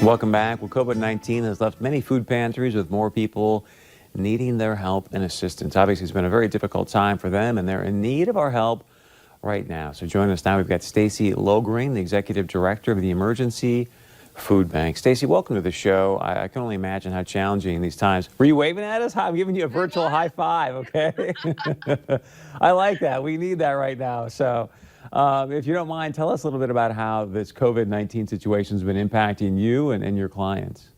Welcome back. Well, COVID-19 has left many food pantries with more people needing their help and assistance. Obviously, it's been a very difficult time for them, and they're in need of our help right now. So joining us now, we've got Stacy Logering, the Executive Director of the Emergency Food Bank. Stacy, welcome to the show. I can only imagine how challenging in these times. Were you waving at us? I'm giving you a virtual high five, okay? I like that. We need that right now. So if you don't mind, tell us a little bit about how this COVID-19 situation has been impacting you and your clients.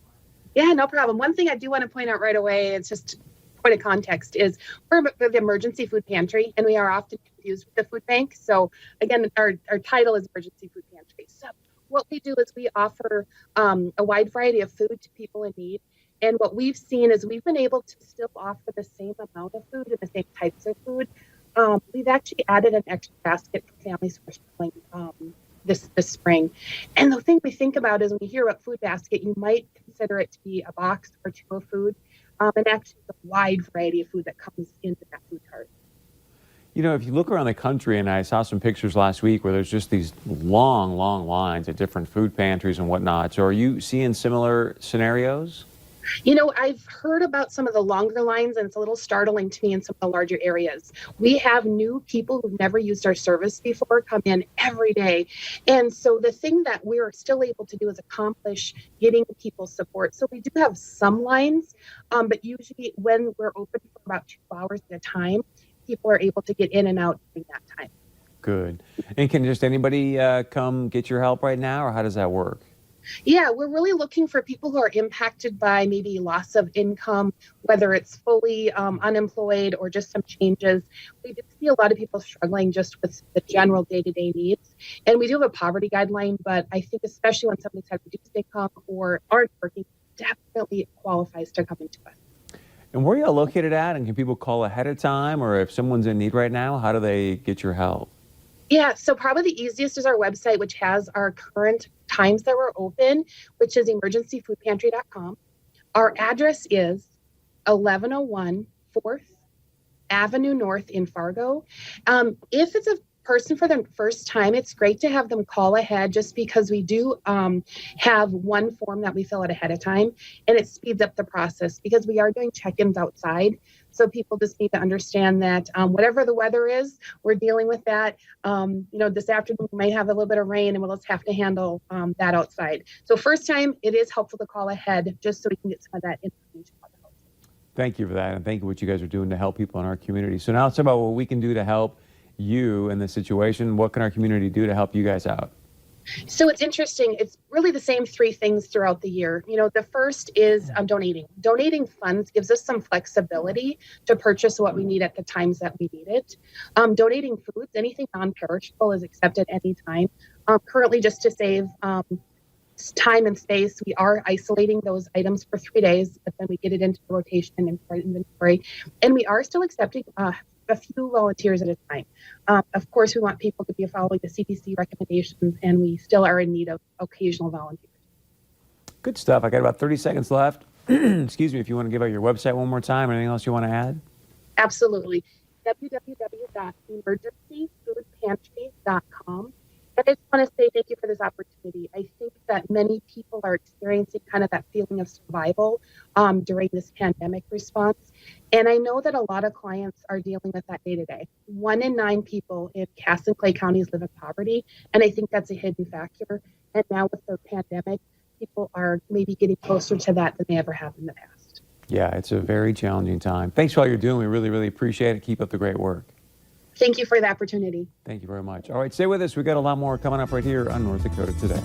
Yeah, no problem. One thing I do want to point out right away, it's just point of context, is we're the Emergency Food Pantry, and we are often confused with the food bank. So again, our title is Emergency Food Pantry. So what we do is we offer a wide variety of food to people in need. And what we've seen is we've been able to still offer the same amount of food and the same types of food. We've actually added an extra basket for families who are struggling this spring. And the thing we think about is when you hear about food basket, you might consider it to be a box or two of food. And actually a wide variety of food that comes into that food cart. You know, if you look around the country, and I saw some pictures last week where there's just these long, long lines at different food pantries and whatnot. So are you seeing similar scenarios? You know, I've heard about some of the longer lines, and it's a little startling to me in some of the larger areas. We have new people who've never used our service before come in every day. And so the thing that we're still able to do is accomplish getting people support. So we do have some lines, but usually when we're open for about 2 hours at a time, people are able to get in and out during that time. Good. And can just anybody come get your help right now, or how does that work? Yeah, we're really looking for people who are impacted by maybe loss of income, whether it's fully unemployed or just some changes. We do see a lot of people struggling just with the general day-to-day needs. And we do have a poverty guideline, but I think especially when somebody's had reduced income or aren't working, definitely qualifies to come into us. And where are you located at? And can people call ahead of time? Or if someone's in need right now, how do they get your help? Yeah, so probably the easiest is our website, which has our current times that we're open, which is emergencyfoodpantry.com. Our address is 1101 4th Avenue North in Fargo. If it's a person for the first time, it's great to have them call ahead just because we do have one form that we fill out ahead of time, and it speeds up the process because we are doing check-ins outside. So people just need to understand that whatever the weather is, we're dealing with that. This afternoon we might have a little bit of rain and we'll just have to handle that outside. So first time, it is helpful to call ahead just so we can get some of that information out. Thank you for that, and thank you for what you guys are doing to help people in our community. So now let's talk about what we can do to help you in this situation. What can our community do to help you guys out? So it's interesting. It's really the same 3 things throughout the year. You know, the first is donating. Donating funds gives us some flexibility to purchase what we need at the times that we need it. Donating foods, anything non-perishable is accepted anytime. Currently, just to save time and space, we are isolating those items for 3 days, but then we get it into the rotation and inventory. And we are still accepting a few volunteers at a time. Of course, we want people to be following the CDC recommendations, and we still are in need of occasional volunteers. Good stuff. I got about 30 seconds left. Excuse me, if you want to give out your website one more time, anything else you want to add? Absolutely. www.emergencyfoodpantry.com. And I just want to say thank you for this opportunity. I think that many people are experiencing kind of that feeling of survival during this pandemic response. And I know that a lot of clients are dealing with that day to day. 1 in 9 people in Cass and Clay counties live in poverty. And I think that's a hidden factor. And now with the pandemic, people are maybe getting closer to that than they ever have in the past. Yeah, it's a very challenging time. Thanks for all you're doing. We really, really appreciate it. Keep up the great work. Thank you for the opportunity. Thank you very much. All right, stay with us. We got a lot more coming up right here on North Dakota Today.